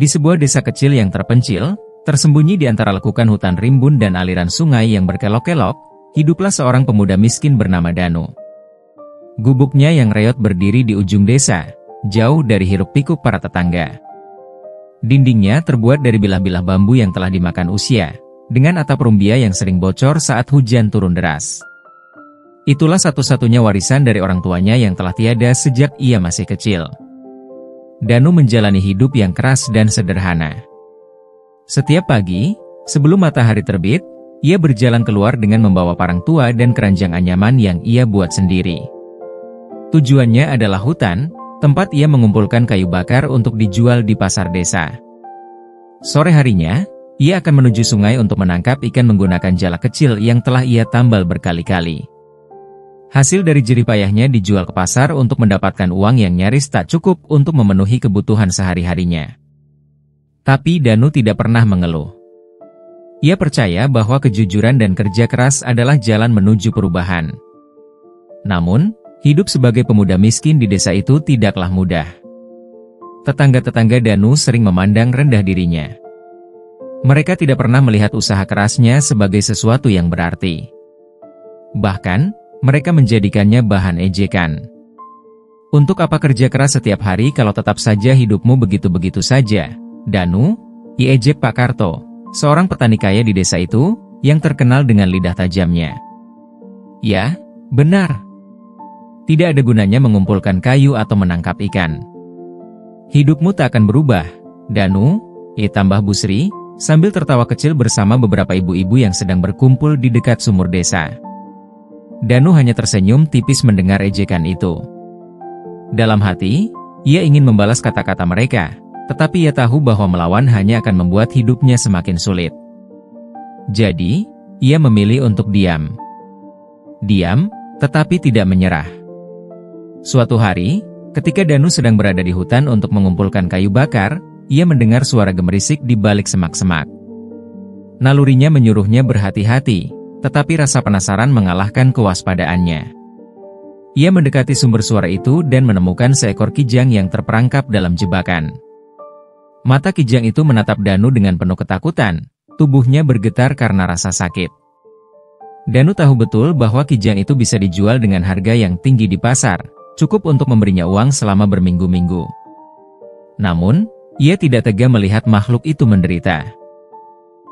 Di sebuah desa kecil yang terpencil, tersembunyi di antara lekukan hutan rimbun dan aliran sungai yang berkelok-kelok, hiduplah seorang pemuda miskin bernama Danu. Gubuknya yang reot berdiri di ujung desa, jauh dari hiruk-pikuk para tetangga. Dindingnya terbuat dari bilah-bilah bambu yang telah dimakan usia, dengan atap rumbia yang sering bocor saat hujan turun deras. Itulah satu-satunya warisan dari orang tuanya yang telah tiada sejak ia masih kecil. Danu menjalani hidup yang keras dan sederhana. Setiap pagi, sebelum matahari terbit, ia berjalan keluar dengan membawa parang tua dan keranjang anyaman yang ia buat sendiri. Tujuannya adalah hutan, tempat ia mengumpulkan kayu bakar untuk dijual di pasar desa. Sore harinya, ia akan menuju sungai untuk menangkap ikan menggunakan jala kecil yang telah ia tambal berkali-kali. Hasil dari jerih payahnya dijual ke pasar untuk mendapatkan uang yang nyaris tak cukup untuk memenuhi kebutuhan sehari-harinya. Tapi Danu tidak pernah mengeluh. Ia percaya bahwa kejujuran dan kerja keras adalah jalan menuju perubahan. Namun, hidup sebagai pemuda miskin di desa itu tidaklah mudah. Tetangga-tetangga Danu sering memandang rendah dirinya. Mereka tidak pernah melihat usaha kerasnya sebagai sesuatu yang berarti. Bahkan, mereka menjadikannya bahan ejekan. Untuk apa kerja keras setiap hari kalau tetap saja hidupmu begitu-begitu saja, Danu? Diejek Pak Karto, seorang petani kaya di desa itu, yang terkenal dengan lidah tajamnya. Ya, benar. Tidak ada gunanya mengumpulkan kayu atau menangkap ikan. Hidupmu tak akan berubah, Danu, tambah Bu Sri, sambil tertawa kecil bersama beberapa ibu-ibu yang sedang berkumpul di dekat sumur desa. Danu hanya tersenyum tipis mendengar ejekan itu. Dalam hati, ia ingin membalas kata-kata mereka, tetapi ia tahu bahwa melawan hanya akan membuat hidupnya semakin sulit. Jadi, ia memilih untuk diam. Diam, tetapi tidak menyerah. Suatu hari, ketika Danu sedang berada di hutan untuk mengumpulkan kayu bakar, ia mendengar suara gemerisik di balik semak-semak. Nalurinya menyuruhnya berhati-hati, tetapi rasa penasaran mengalahkan kewaspadaannya. Ia mendekati sumber suara itu dan menemukan seekor kijang yang terperangkap dalam jebakan. Mata kijang itu menatap Danu dengan penuh ketakutan, tubuhnya bergetar karena rasa sakit. Danu tahu betul bahwa kijang itu bisa dijual dengan harga yang tinggi di pasar, cukup untuk memberinya uang selama berminggu-minggu. Namun, ia tidak tega melihat makhluk itu menderita.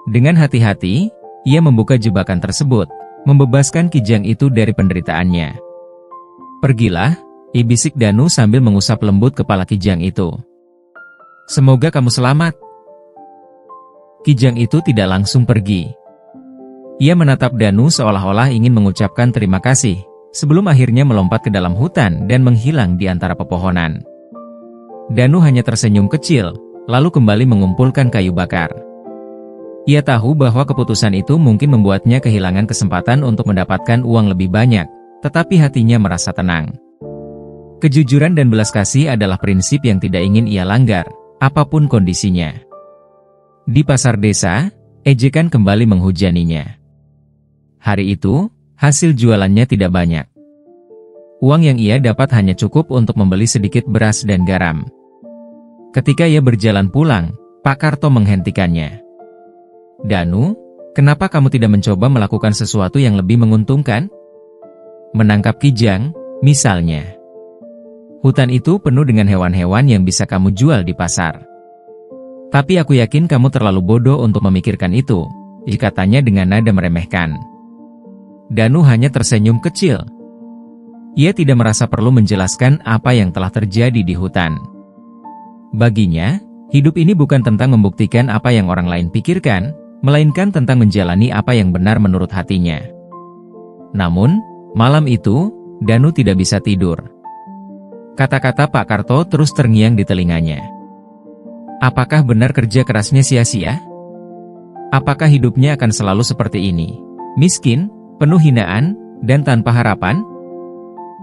Dengan hati-hati, ia membuka jebakan tersebut, membebaskan kijang itu dari penderitaannya. Pergilah, bisik Danu sambil mengusap lembut kepala kijang itu. Semoga kamu selamat. Kijang itu tidak langsung pergi. Ia menatap Danu seolah-olah ingin mengucapkan terima kasih, sebelum akhirnya melompat ke dalam hutan dan menghilang di antara pepohonan. Danu hanya tersenyum kecil, lalu kembali mengumpulkan kayu bakar. Ia tahu bahwa keputusan itu mungkin membuatnya kehilangan kesempatan untuk mendapatkan uang lebih banyak, tetapi hatinya merasa tenang. Kejujuran dan belas kasih adalah prinsip yang tidak ingin ia langgar, apapun kondisinya. Di pasar desa, ejekan kembali menghujaninya. Hari itu, hasil jualannya tidak banyak. Uang yang ia dapat hanya cukup untuk membeli sedikit beras dan garam. Ketika ia berjalan pulang, Pak Karto menghentikannya. Danu, kenapa kamu tidak mencoba melakukan sesuatu yang lebih menguntungkan? Menangkap kijang, misalnya. Hutan itu penuh dengan hewan-hewan yang bisa kamu jual di pasar. Tapi aku yakin kamu terlalu bodoh untuk memikirkan itu, katanya dengan nada meremehkan. Danu hanya tersenyum kecil. Ia tidak merasa perlu menjelaskan apa yang telah terjadi di hutan. Baginya, hidup ini bukan tentang membuktikan apa yang orang lain pikirkan, melainkan tentang menjalani apa yang benar menurut hatinya. Namun, malam itu, Danu tidak bisa tidur. Kata-kata Pak Karto terus terngiang di telinganya. Apakah benar kerja kerasnya sia-sia? Apakah hidupnya akan selalu seperti ini? Miskin, penuh hinaan, dan tanpa harapan?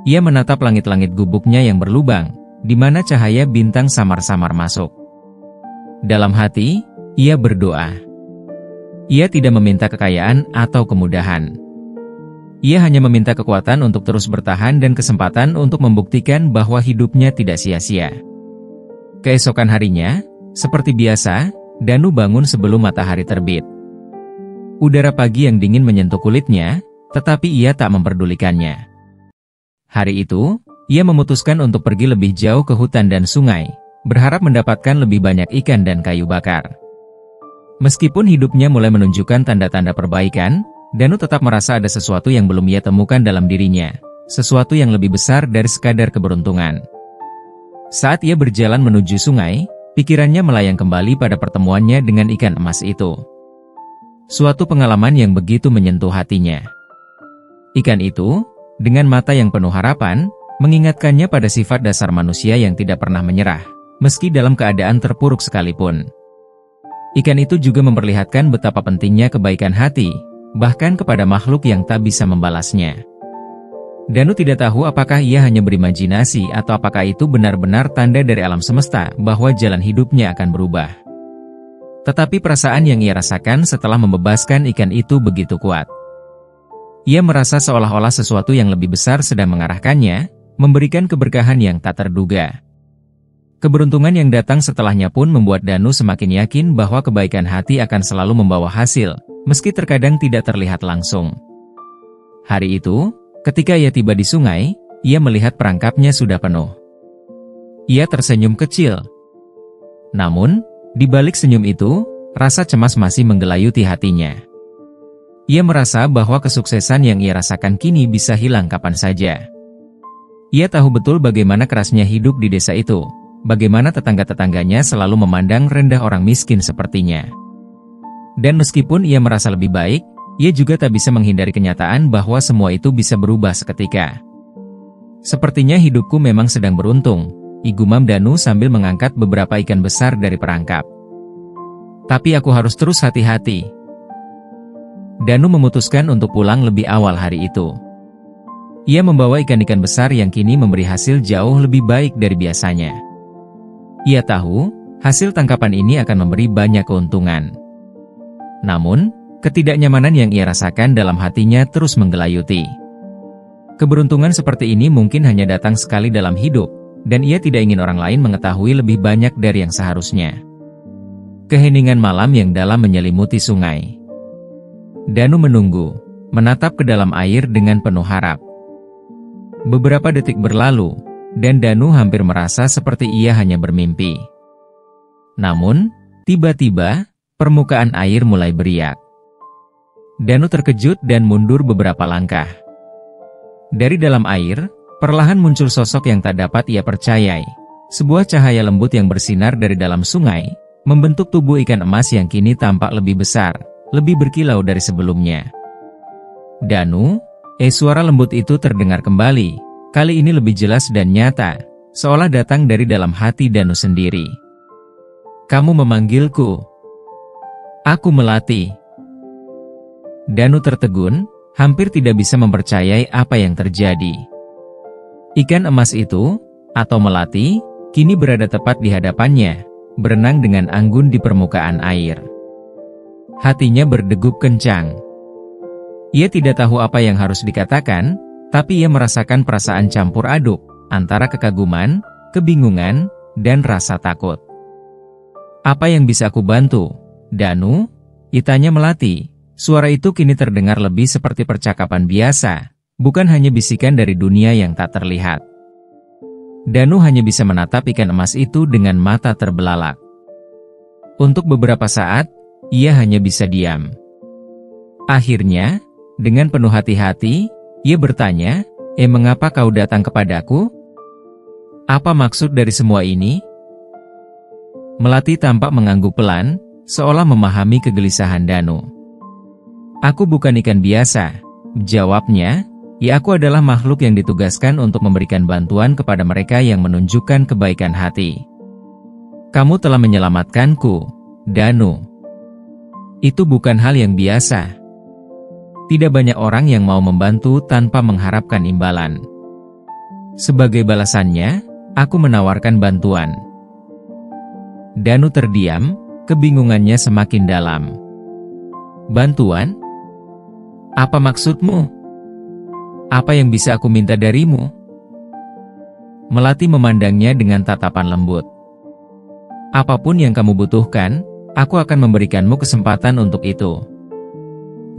Ia menatap langit-langit gubuknya yang berlubang, di mana cahaya bintang samar-samar masuk. Dalam hati, ia berdoa. Ia tidak meminta kekayaan atau kemudahan. Ia hanya meminta kekuatan untuk terus bertahan dan kesempatan untuk membuktikan bahwa hidupnya tidak sia-sia. Keesokan harinya, Seperti biasa, Danu bangun sebelum matahari terbit. Udara pagi yang dingin menyentuh kulitnya, tetapi ia tak memperdulikannya. Hari itu, ia memutuskan untuk pergi lebih jauh ke hutan dan sungai, berharap mendapatkan lebih banyak ikan dan kayu bakar. Meskipun hidupnya mulai menunjukkan tanda-tanda perbaikan, Danu tetap merasa ada sesuatu yang belum ia temukan dalam dirinya, sesuatu yang lebih besar dari sekadar keberuntungan. Saat ia berjalan menuju sungai, pikirannya melayang kembali pada pertemuannya dengan ikan emas itu. Suatu pengalaman yang begitu menyentuh hatinya. Ikan itu, dengan mata yang penuh harapan, mengingatkannya pada sifat dasar manusia yang tidak pernah menyerah, meski dalam keadaan terpuruk sekalipun. Ikan itu juga memperlihatkan betapa pentingnya kebaikan hati, bahkan kepada makhluk yang tak bisa membalasnya. Danu tidak tahu apakah ia hanya berimajinasi atau apakah itu benar-benar tanda dari alam semesta bahwa jalan hidupnya akan berubah. Tetapi perasaan yang ia rasakan setelah membebaskan ikan itu begitu kuat. Ia merasa seolah-olah sesuatu yang lebih besar sedang mengarahkannya, memberikan keberkahan yang tak terduga. Keberuntungan yang datang setelahnya pun membuat Danu semakin yakin bahwa kebaikan hati akan selalu membawa hasil, meski terkadang tidak terlihat langsung. Hari itu, ketika ia tiba di sungai, ia melihat perangkapnya sudah penuh. Ia tersenyum kecil. Namun, di balik senyum itu, rasa cemas masih menggelayuti hatinya. Ia merasa bahwa kesuksesan yang ia rasakan kini bisa hilang kapan saja. Ia tahu betul bagaimana kerasnya hidup di desa itu, bagaimana tetangga-tetangganya selalu memandang rendah orang miskin sepertinya. Dan meskipun ia merasa lebih baik, ia juga tak bisa menghindari kenyataan bahwa semua itu bisa berubah seketika. Sepertinya hidupku memang sedang beruntung, igumam Danu sambil mengangkat beberapa ikan besar dari perangkap. Tapi aku harus terus hati-hati. Danu memutuskan untuk pulang lebih awal hari itu. Ia membawa ikan-ikan besar yang kini memberi hasil jauh lebih baik dari biasanya. Ia tahu, hasil tangkapan ini akan memberi banyak keuntungan. Namun, ketidaknyamanan yang ia rasakan dalam hatinya terus menggelayuti. Keberuntungan seperti ini mungkin hanya datang sekali dalam hidup, dan ia tidak ingin orang lain mengetahui lebih banyak dari yang seharusnya. Keheningan malam yang dalam menyelimuti sungai. Danu menunggu, menatap ke dalam air dengan penuh harap. Beberapa detik berlalu, dan Danu hampir merasa seperti ia hanya bermimpi. Namun, tiba-tiba, permukaan air mulai beriak. Danu terkejut dan mundur beberapa langkah. Dari dalam air, perlahan muncul sosok yang tak dapat ia percayai. Sebuah cahaya lembut yang bersinar dari dalam sungai, membentuk tubuh ikan emas yang kini tampak lebih besar, lebih berkilau dari sebelumnya. Danu, suara lembut itu terdengar kembali. Kali ini lebih jelas dan nyata, seolah datang dari dalam hati Danu sendiri. Kamu memanggilku. Aku Melati. Danu tertegun, hampir tidak bisa mempercayai apa yang terjadi. Ikan emas itu, atau Melati, kini berada tepat di hadapannya, berenang dengan anggun di permukaan air. Hatinya berdegup kencang. Ia tidak tahu apa yang harus dikatakan, tapi ia merasakan perasaan campur aduk, antara kekaguman, kebingungan, dan rasa takut. Apa yang bisa aku bantu, Danu? Tanya Melati. Suara itu kini terdengar lebih seperti percakapan biasa, bukan hanya bisikan dari dunia yang tak terlihat. Danu hanya bisa menatap ikan emas itu dengan mata terbelalak. Untuk beberapa saat, ia hanya bisa diam. Akhirnya, dengan penuh hati-hati, ia bertanya, mengapa kau datang kepadaku? Apa maksud dari semua ini? Melati tampak mengangguk pelan, seolah memahami kegelisahan Danu. Aku bukan ikan biasa, jawabnya, aku adalah makhluk yang ditugaskan untuk memberikan bantuan kepada mereka yang menunjukkan kebaikan hati. Kamu telah menyelamatkanku, Danu. Itu bukan hal yang biasa. Tidak banyak orang yang mau membantu tanpa mengharapkan imbalan. Sebagai balasannya, aku menawarkan bantuan. Danu terdiam, kebingungannya semakin dalam. Bantuan? Apa maksudmu? Apa yang bisa aku minta darimu? Melati memandangnya dengan tatapan lembut. Apapun yang kamu butuhkan, aku akan memberikanmu kesempatan untuk itu.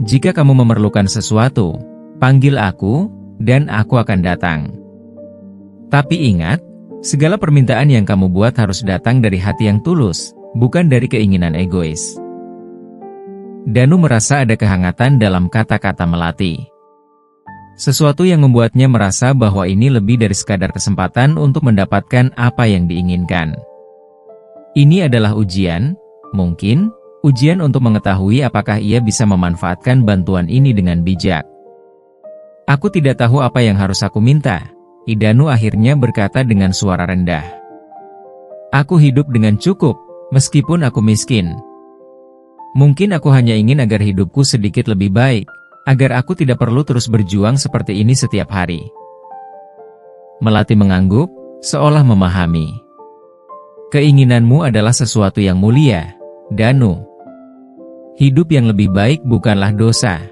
Jika kamu memerlukan sesuatu, panggil aku, dan aku akan datang. Tapi ingat, segala permintaan yang kamu buat harus datang dari hati yang tulus, bukan dari keinginan egois. Danu merasa ada kehangatan dalam kata-kata Melati. Sesuatu yang membuatnya merasa bahwa ini lebih dari sekadar kesempatan untuk mendapatkan apa yang diinginkan. Ini adalah ujian, mungkin, ujian untuk mengetahui apakah ia bisa memanfaatkan bantuan ini dengan bijak. Aku tidak tahu apa yang harus aku minta, Danu akhirnya berkata dengan suara rendah. Aku hidup dengan cukup, meskipun aku miskin. Mungkin aku hanya ingin agar hidupku sedikit lebih baik, agar aku tidak perlu terus berjuang seperti ini setiap hari. Melati mengangguk, seolah memahami. Keinginanmu adalah sesuatu yang mulia, Danu. Hidup yang lebih baik bukanlah dosa.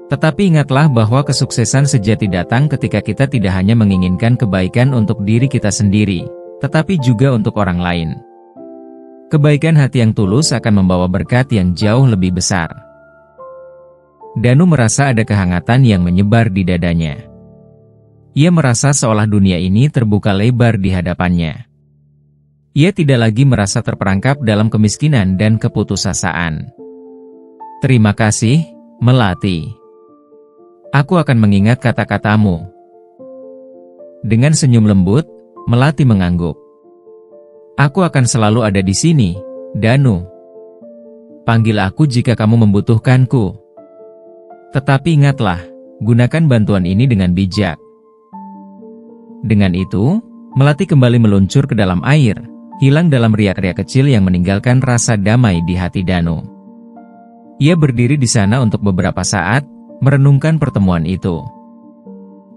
Tetapi ingatlah bahwa kesuksesan sejati datang ketika kita tidak hanya menginginkan kebaikan untuk diri kita sendiri, tetapi juga untuk orang lain. Kebaikan hati yang tulus akan membawa berkat yang jauh lebih besar. Danu merasa ada kehangatan yang menyebar di dadanya. Ia merasa seolah dunia ini terbuka lebar di hadapannya. Ia tidak lagi merasa terperangkap dalam kemiskinan dan keputusasaan. Terima kasih, Melati. Aku akan mengingat kata-katamu. Dengan senyum lembut, Melati mengangguk. Aku akan selalu ada di sini, Danu. Panggil aku jika kamu membutuhkanku. Tetapi ingatlah, gunakan bantuan ini dengan bijak. Dengan itu, Melati kembali meluncur ke dalam air, hilang dalam riak-riak kecil yang meninggalkan rasa damai di hati Danu. Ia berdiri di sana untuk beberapa saat, merenungkan pertemuan itu.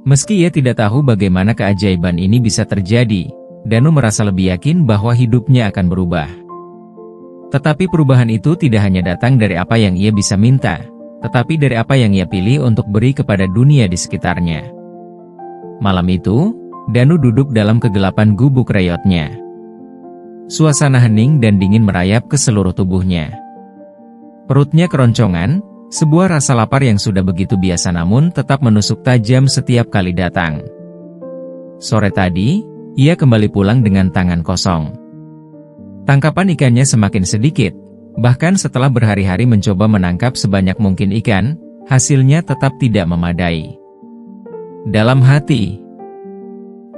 Meski ia tidak tahu bagaimana keajaiban ini bisa terjadi, Danu merasa lebih yakin bahwa hidupnya akan berubah. Tetapi perubahan itu tidak hanya datang dari apa yang ia bisa minta, tetapi dari apa yang ia pilih untuk beri kepada dunia di sekitarnya. Malam itu, Danu duduk dalam kegelapan gubuk reyotnya. Suasana hening dan dingin merayap ke seluruh tubuhnya. Perutnya keroncongan, sebuah rasa lapar yang sudah begitu biasa namun tetap menusuk tajam setiap kali datang. Sore tadi, ia kembali pulang dengan tangan kosong. Tangkapan ikannya semakin sedikit, bahkan setelah berhari-hari mencoba menangkap sebanyak mungkin ikan, hasilnya tetap tidak memadai. Dalam hati.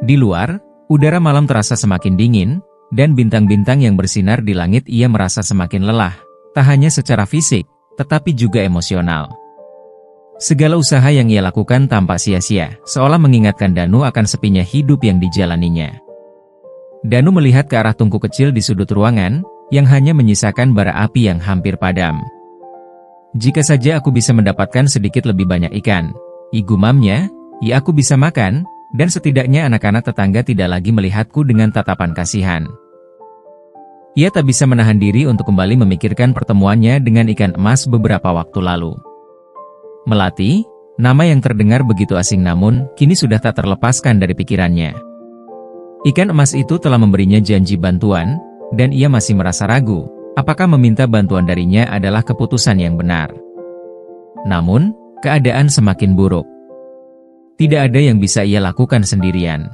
Di luar, udara malam terasa semakin dingin, dan bintang-bintang yang bersinar di langit ia merasa semakin lelah, tak hanya secara fisik, tetapi juga emosional. Segala usaha yang ia lakukan tanpa sia-sia, seolah mengingatkan Danu akan sepinya hidup yang dijalaninya. Danu melihat ke arah tungku kecil di sudut ruangan, yang hanya menyisakan bara api yang hampir padam. Jika saja aku bisa mendapatkan sedikit lebih banyak ikan, gumamnya, ya aku bisa makan, dan setidaknya anak-anak tetangga tidak lagi melihatku dengan tatapan kasihan. Ia tak bisa menahan diri untuk kembali memikirkan pertemuannya dengan ikan emas beberapa waktu lalu. Melati, nama yang terdengar begitu asing namun kini sudah tak terlepaskan dari pikirannya. Ikan emas itu telah memberinya janji bantuan, dan ia masih merasa ragu, apakah meminta bantuan darinya adalah keputusan yang benar. Namun, keadaan semakin buruk. Tidak ada yang bisa ia lakukan sendirian.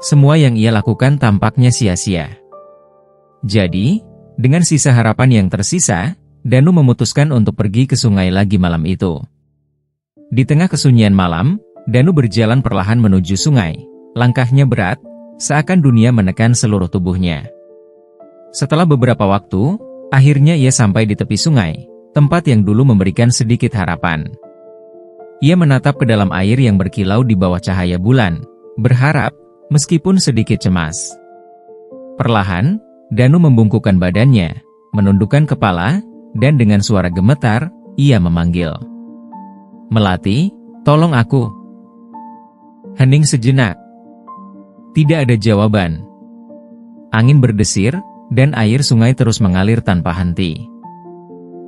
Semua yang ia lakukan tampaknya sia-sia. Jadi, dengan sisa harapan yang tersisa, Danu memutuskan untuk pergi ke sungai lagi malam itu. Di tengah kesunyian malam, Danu berjalan perlahan menuju sungai. Langkahnya berat, seakan dunia menekan seluruh tubuhnya. Setelah beberapa waktu, akhirnya ia sampai di tepi sungai, tempat yang dulu memberikan sedikit harapan. Ia menatap ke dalam air yang berkilau di bawah cahaya bulan, berharap, meskipun sedikit cemas. Perlahan, Danu membungkukkan badannya, menundukkan kepala, dan dengan suara gemetar, ia memanggil. Melati, tolong aku. Hening sejenak. Tidak ada jawaban. Angin berdesir, dan air sungai terus mengalir tanpa henti.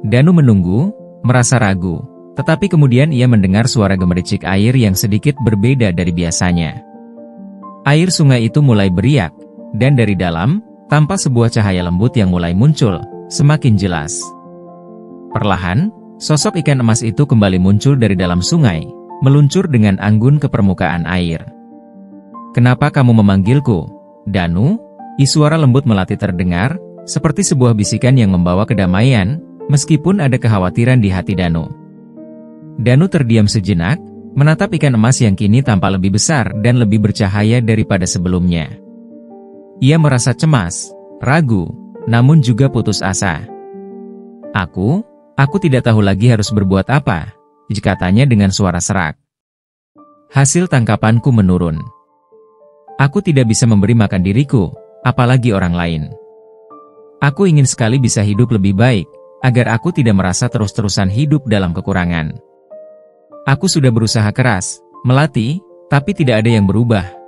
Danu menunggu, merasa ragu. Tetapi kemudian ia mendengar suara gemericik air yang sedikit berbeda dari biasanya. Air sungai itu mulai beriak, dan dari dalam, tanpa sebuah cahaya lembut yang mulai muncul, semakin jelas. Perlahan, sosok ikan emas itu kembali muncul dari dalam sungai, meluncur dengan anggun ke permukaan air. "Kenapa kamu memanggilku, Danu?" Suara lembut Melati terdengar, seperti sebuah bisikan yang membawa kedamaian, meskipun ada kekhawatiran di hati Danu. Danu terdiam sejenak, menatap ikan emas yang kini tampak lebih besar dan lebih bercahaya daripada sebelumnya. Ia merasa cemas, ragu, namun juga putus asa. Aku tidak tahu lagi harus berbuat apa," katanya dengan suara serak. "Hasil tangkapanku menurun. Aku tidak bisa memberi makan diriku, apalagi orang lain. Aku ingin sekali bisa hidup lebih baik, agar aku tidak merasa terus-terusan hidup dalam kekurangan. Aku sudah berusaha keras, Melati, tapi tidak ada yang berubah."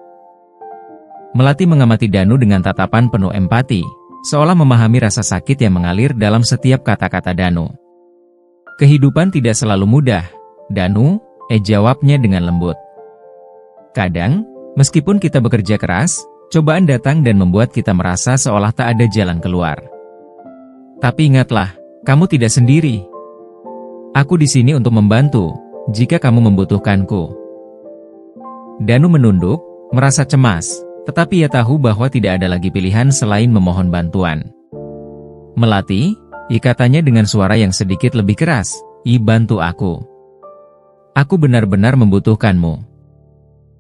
Melati mengamati Danu dengan tatapan penuh empati, seolah memahami rasa sakit yang mengalir dalam setiap kata-kata Danu. "Kehidupan tidak selalu mudah, Danu," jawabnya dengan lembut. "Kadang, meskipun kita bekerja keras, cobaan datang dan membuat kita merasa seolah tak ada jalan keluar. Tapi ingatlah, kamu tidak sendiri. Aku di sini untuk membantu, jika kamu membutuhkanku." Danu menunduk, merasa cemas, tetapi ia tahu bahwa tidak ada lagi pilihan selain memohon bantuan. "Melati," katanya dengan suara yang sedikit lebih keras, "bantu aku. Aku benar-benar membutuhkanmu.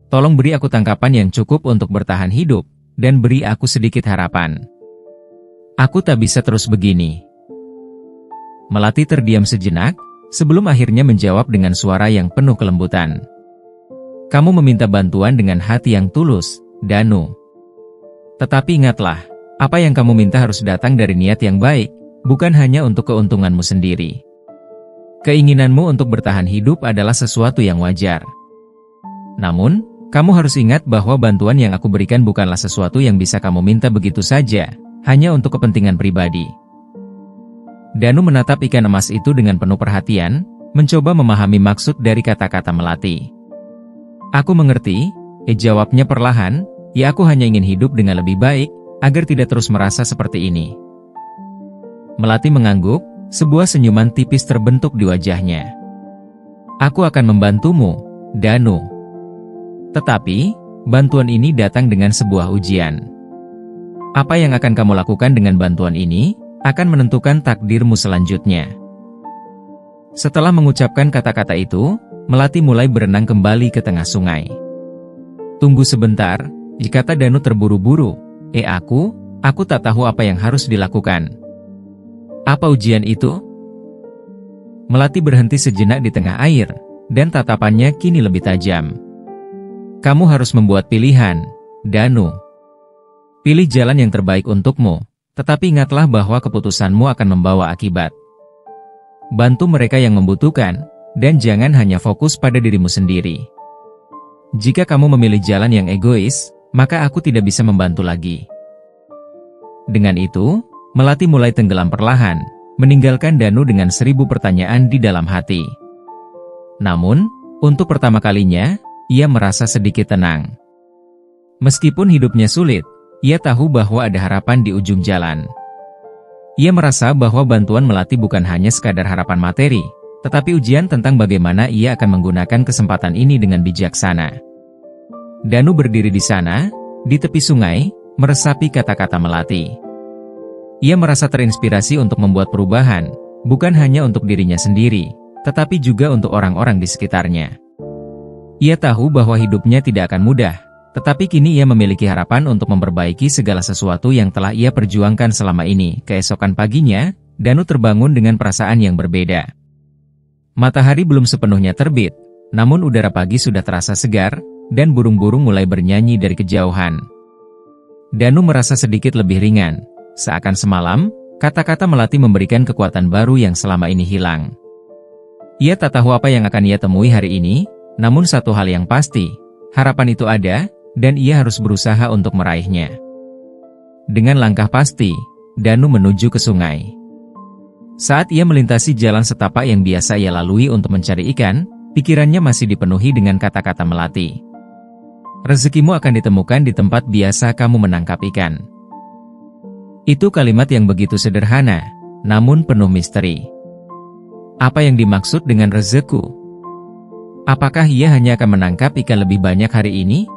Tolong beri aku tangkapan yang cukup untuk bertahan hidup, dan beri aku sedikit harapan. Aku tak bisa terus begini." Melati terdiam sejenak, sebelum akhirnya menjawab dengan suara yang penuh kelembutan. "Kamu meminta bantuan dengan hati yang tulus, Danu. Tetapi ingatlah, apa yang kamu minta harus datang dari niat yang baik, bukan hanya untuk keuntunganmu sendiri. Keinginanmu untuk bertahan hidup adalah sesuatu yang wajar. Namun, kamu harus ingat bahwa bantuan yang aku berikan bukanlah sesuatu yang bisa kamu minta begitu saja, hanya untuk kepentingan pribadi." Danu menatap ikan emas itu dengan penuh perhatian, mencoba memahami maksud dari kata-kata Melati. "Aku mengerti," jawabnya perlahan, "aku hanya ingin hidup dengan lebih baik, agar tidak terus merasa seperti ini." Melati mengangguk, sebuah senyuman tipis terbentuk di wajahnya. "Aku akan membantumu, Danu. Tetapi, bantuan ini datang dengan sebuah ujian. Apa yang akan kamu lakukan dengan bantuan ini, akan menentukan takdirmu selanjutnya." Setelah mengucapkan kata-kata itu, Melati mulai berenang kembali ke tengah sungai. "Tunggu sebentar," kata Danu terburu-buru. Aku tak tahu apa yang harus dilakukan." "Apa ujian itu?" Melati berhenti sejenak di tengah air, dan tatapannya kini lebih tajam. "Kamu harus membuat pilihan, Danu. Pilih jalan yang terbaik untukmu, tetapi ingatlah bahwa keputusanmu akan membawa akibat. Bantu mereka yang membutuhkan, dan jangan hanya fokus pada dirimu sendiri. Jika kamu memilih jalan yang egois, maka aku tidak bisa membantu lagi." Dengan itu, Melati mulai tenggelam perlahan, meninggalkan Danu dengan 1000 pertanyaan di dalam hati. Namun, untuk pertama kalinya, ia merasa sedikit tenang. Meskipun hidupnya sulit, ia tahu bahwa ada harapan di ujung jalan. Ia merasa bahwa bantuan Melati bukan hanya sekadar harapan materi, tetapi ujian tentang bagaimana ia akan menggunakan kesempatan ini dengan bijaksana. Danu berdiri di sana, di tepi sungai, meresapi kata-kata Melati. Ia merasa terinspirasi untuk membuat perubahan, bukan hanya untuk dirinya sendiri, tetapi juga untuk orang-orang di sekitarnya. Ia tahu bahwa hidupnya tidak akan mudah, tetapi kini ia memiliki harapan untuk memperbaiki segala sesuatu yang telah ia perjuangkan selama ini. Keesokan paginya, Danu terbangun dengan perasaan yang berbeda. Matahari belum sepenuhnya terbit, namun udara pagi sudah terasa segar, dan burung-burung mulai bernyanyi dari kejauhan. Danu merasa sedikit lebih ringan. Seakan semalam, kata-kata Melati memberikan kekuatan baru yang selama ini hilang. Ia tak tahu apa yang akan ia temui hari ini, namun satu hal yang pasti, harapan itu ada, dan ia harus berusaha untuk meraihnya. Dengan langkah pasti, Danu menuju ke sungai. Saat ia melintasi jalan setapak yang biasa ia lalui untuk mencari ikan, pikirannya masih dipenuhi dengan kata-kata Melati. "Rezekimu akan ditemukan di tempat biasa kamu menangkap ikan." Itu kalimat yang begitu sederhana, namun penuh misteri. Apa yang dimaksud dengan rezeki? Apakah ia hanya akan menangkap ikan lebih banyak hari ini?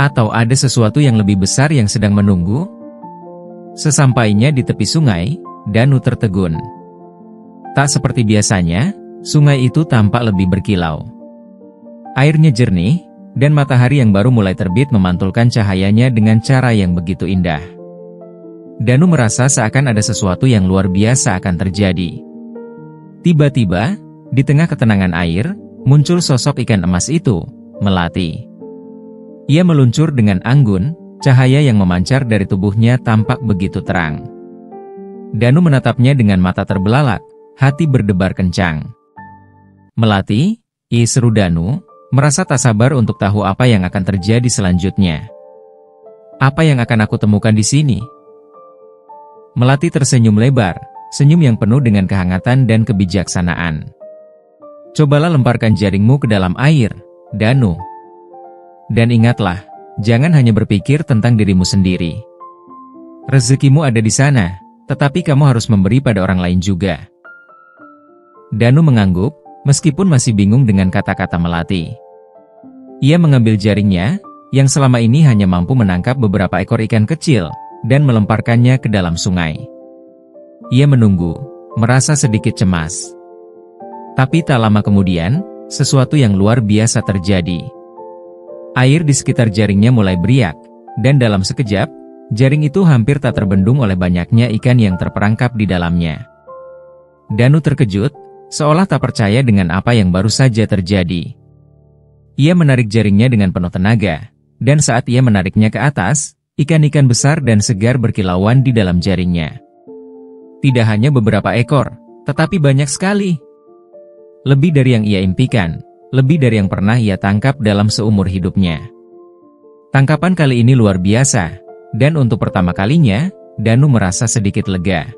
Atau ada sesuatu yang lebih besar yang sedang menunggu? Sesampainya di tepi sungai, Danu tertegun. Tak seperti biasanya, sungai itu tampak lebih berkilau. Airnya jernih, dan matahari yang baru mulai terbit memantulkan cahayanya dengan cara yang begitu indah. Danu merasa seakan ada sesuatu yang luar biasa akan terjadi. Tiba-tiba, di tengah ketenangan air, muncul sosok ikan emas itu, Melati. Ia meluncur dengan anggun, cahaya yang memancar dari tubuhnya tampak begitu terang. Danu menatapnya dengan mata terbelalak, hati berdebar kencang. Melati, seru Danu, merasa tak sabar untuk tahu apa yang akan terjadi selanjutnya. Apa yang akan aku temukan di sini? Melati tersenyum lebar, senyum yang penuh dengan kehangatan dan kebijaksanaan. Cobalah lemparkan jaringmu ke dalam air, Danu. Dan ingatlah, jangan hanya berpikir tentang dirimu sendiri. Rezekimu ada di sana, tetapi kamu harus memberi pada orang lain juga. Danu mengangguk, meskipun masih bingung dengan kata-kata Melati. Ia mengambil jaringnya, yang selama ini hanya mampu menangkap beberapa ekor ikan kecil, dan melemparkannya ke dalam sungai. Ia menunggu, merasa sedikit cemas. Tapi tak lama kemudian, sesuatu yang luar biasa terjadi. Air di sekitar jaringnya mulai beriak, dan dalam sekejap, jaring itu hampir tak terbendung oleh banyaknya ikan yang terperangkap di dalamnya. Danu terkejut, seolah tak percaya dengan apa yang baru saja terjadi. Ia menarik jaringnya dengan penuh tenaga, dan saat ia menariknya ke atas, ikan-ikan besar dan segar berkilauan di dalam jaringnya. Tidak hanya beberapa ekor, tetapi banyak sekali. Lebih dari yang ia impikan, lebih dari yang pernah ia tangkap dalam seumur hidupnya. Tangkapan kali ini luar biasa, dan untuk pertama kalinya, Danu merasa sedikit lega.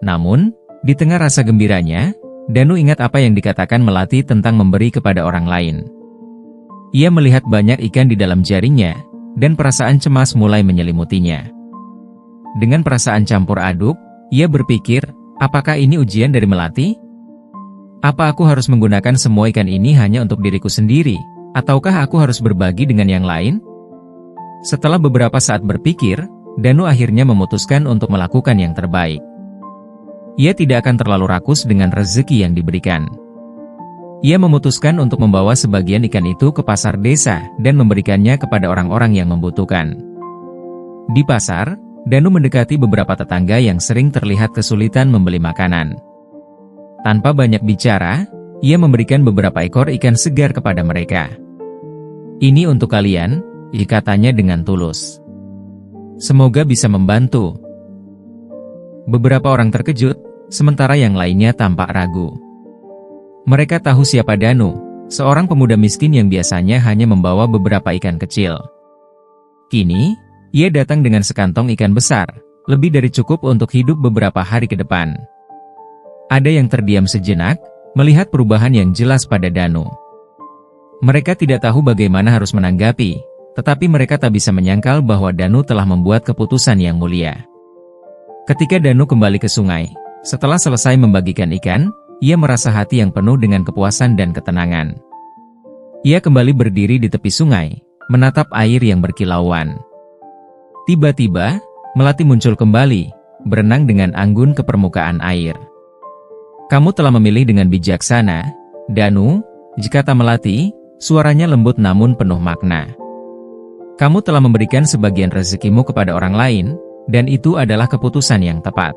Namun, di tengah rasa gembiranya, Danu ingat apa yang dikatakan Melati tentang memberi kepada orang lain. Ia melihat banyak ikan di dalam jaringnya, dan perasaan cemas mulai menyelimutinya. Dengan perasaan campur aduk, ia berpikir, apakah ini ujian dari Melati? Apa aku harus menggunakan semua ikan ini hanya untuk diriku sendiri, ataukah aku harus berbagi dengan yang lain? Setelah beberapa saat berpikir, Danu akhirnya memutuskan untuk melakukan yang terbaik. Ia tidak akan terlalu rakus dengan rezeki yang diberikan. Ia memutuskan untuk membawa sebagian ikan itu ke pasar desa dan memberikannya kepada orang-orang yang membutuhkan. Di pasar, Danu mendekati beberapa tetangga yang sering terlihat kesulitan membeli makanan. Tanpa banyak bicara, ia memberikan beberapa ekor ikan segar kepada mereka. "Ini untuk kalian," katanya dengan tulus. "Semoga bisa membantu." Beberapa orang terkejut, sementara yang lainnya tampak ragu. Mereka tahu siapa Danu, seorang pemuda miskin yang biasanya hanya membawa beberapa ikan kecil. Kini, ia datang dengan sekantong ikan besar, lebih dari cukup untuk hidup beberapa hari ke depan. Ada yang terdiam sejenak, melihat perubahan yang jelas pada Danu. Mereka tidak tahu bagaimana harus menanggapi, tetapi mereka tak bisa menyangkal bahwa Danu telah membuat keputusan yang mulia. Ketika Danu kembali ke sungai, setelah selesai membagikan ikan, ia merasa hati yang penuh dengan kepuasan dan ketenangan. Ia kembali berdiri di tepi sungai, menatap air yang berkilauan. Tiba-tiba, Melati muncul kembali, berenang dengan anggun ke permukaan air. "Kamu telah memilih dengan bijaksana, Danu," kata Melati, suaranya lembut namun penuh makna. "Kamu telah memberikan sebagian rezekimu kepada orang lain, dan itu adalah keputusan yang tepat.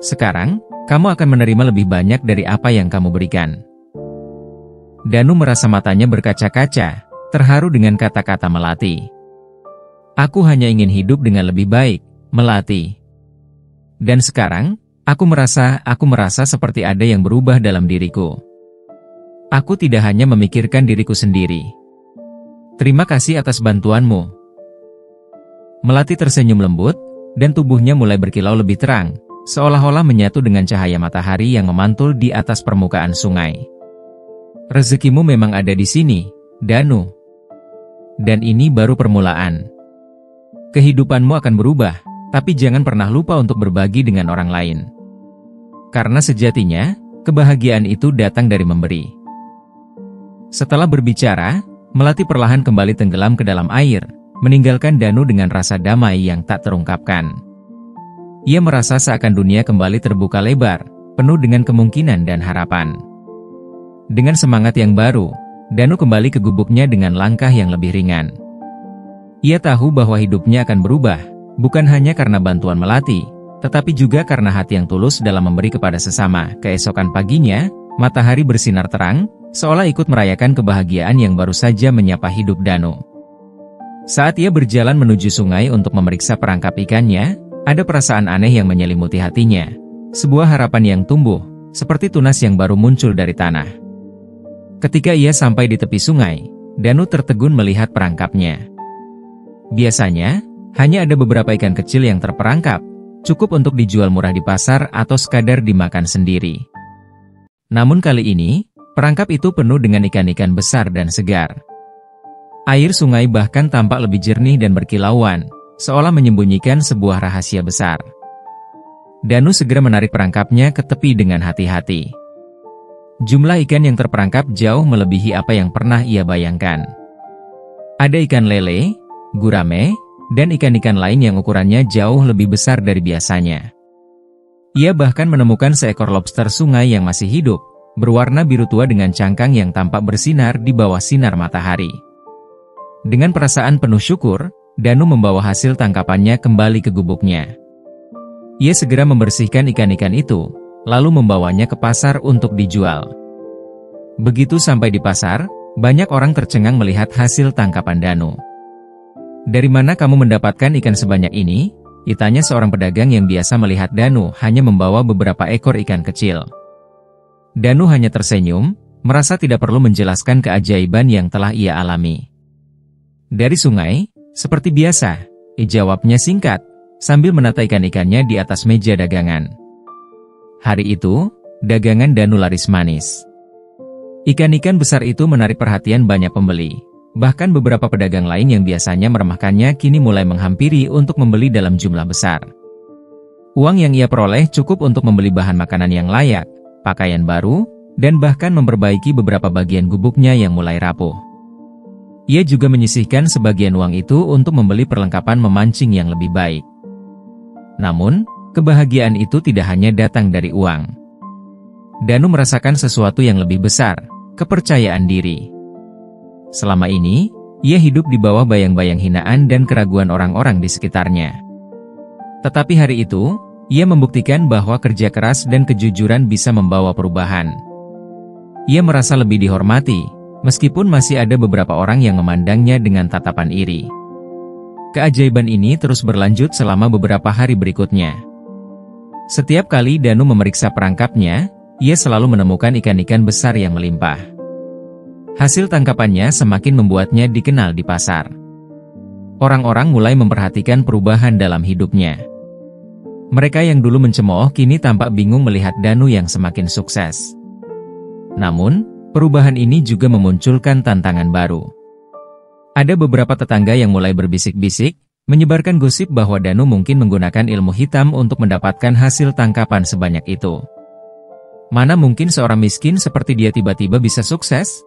Sekarang, kamu akan menerima lebih banyak dari apa yang kamu berikan." Danu merasa matanya berkaca-kaca, terharu dengan kata-kata Melati. "Aku hanya ingin hidup dengan lebih baik, Melati. Dan sekarang, aku merasa seperti ada yang berubah dalam diriku. Aku tidak hanya memikirkan diriku sendiri. Terima kasih atas bantuanmu." Melati tersenyum lembut, dan tubuhnya mulai berkilau lebih terang, seolah-olah menyatu dengan cahaya matahari yang memantul di atas permukaan sungai. "Rezekimu memang ada di sini, Danu. Dan ini baru permulaan. Kehidupanmu akan berubah, tapi jangan pernah lupa untuk berbagi dengan orang lain. Karena sejatinya, kebahagiaan itu datang dari memberi. Setelah berbicara, Melati perlahan kembali tenggelam ke dalam air, meninggalkan Danu dengan rasa damai yang tak terungkapkan. Ia merasa seakan dunia kembali terbuka lebar, penuh dengan kemungkinan dan harapan. Dengan semangat yang baru, Danu kembali ke gubuknya dengan langkah yang lebih ringan. Ia tahu bahwa hidupnya akan berubah, bukan hanya karena bantuan Melati, tetapi juga karena hati yang tulus dalam memberi kepada sesama. Keesokan paginya, matahari bersinar terang, seolah ikut merayakan kebahagiaan yang baru saja menyapa hidup Danu. Saat ia berjalan menuju sungai untuk memeriksa perangkap ikannya, ada perasaan aneh yang menyelimuti hatinya. Sebuah harapan yang tumbuh, seperti tunas yang baru muncul dari tanah. Ketika ia sampai di tepi sungai, Danu tertegun melihat perangkapnya. Biasanya, hanya ada beberapa ikan kecil yang terperangkap, cukup untuk dijual murah di pasar atau sekadar dimakan sendiri. Namun kali ini, perangkap itu penuh dengan ikan-ikan besar dan segar. Air sungai bahkan tampak lebih jernih dan berkilauan, seolah menyembunyikan sebuah rahasia besar. Danu segera menarik perangkapnya ke tepi dengan hati-hati. Jumlah ikan yang terperangkap jauh melebihi apa yang pernah ia bayangkan. Ada ikan lele, gurame, dan ikan-ikan lain yang ukurannya jauh lebih besar dari biasanya. Ia bahkan menemukan seekor lobster sungai yang masih hidup, berwarna biru tua dengan cangkang yang tampak bersinar di bawah sinar matahari. Dengan perasaan penuh syukur, Danu membawa hasil tangkapannya kembali ke gubuknya. Ia segera membersihkan ikan-ikan itu, lalu membawanya ke pasar untuk dijual. Begitu sampai di pasar, banyak orang tercengang melihat hasil tangkapan Danu. "Dari mana kamu mendapatkan ikan sebanyak ini?" ditanya seorang pedagang yang biasa melihat Danu hanya membawa beberapa ekor ikan kecil. Danu hanya tersenyum, merasa tidak perlu menjelaskan keajaiban yang telah ia alami. "Dari sungai, seperti biasa," jawabnya singkat, sambil menata ikan-ikannya di atas meja dagangan. Hari itu, dagangan Danu laris manis. Ikan-ikan besar itu menarik perhatian banyak pembeli. Bahkan beberapa pedagang lain yang biasanya meremehkannya kini mulai menghampiri untuk membeli dalam jumlah besar. Uang yang ia peroleh cukup untuk membeli bahan makanan yang layak, pakaian baru, dan bahkan memperbaiki beberapa bagian gubuknya yang mulai rapuh. Ia juga menyisihkan sebagian uang itu untuk membeli perlengkapan memancing yang lebih baik. Namun, kebahagiaan itu tidak hanya datang dari uang. Danu merasakan sesuatu yang lebih besar, kepercayaan diri. Selama ini, ia hidup di bawah bayang-bayang hinaan dan keraguan orang-orang di sekitarnya. Tetapi hari itu, ia membuktikan bahwa kerja keras dan kejujuran bisa membawa perubahan. Ia merasa lebih dihormati, meskipun masih ada beberapa orang yang memandangnya dengan tatapan iri. Keajaiban ini terus berlanjut selama beberapa hari berikutnya. Setiap kali Danu memeriksa perangkapnya, ia selalu menemukan ikan-ikan besar yang melimpah. Hasil tangkapannya semakin membuatnya dikenal di pasar. Orang-orang mulai memperhatikan perubahan dalam hidupnya. Mereka yang dulu mencemooh kini tampak bingung melihat Danu yang semakin sukses. Namun, perubahan ini juga memunculkan tantangan baru. Ada beberapa tetangga yang mulai berbisik-bisik, menyebarkan gosip bahwa Danu mungkin menggunakan ilmu hitam untuk mendapatkan hasil tangkapan sebanyak itu. Mana mungkin seorang miskin seperti dia tiba-tiba bisa sukses?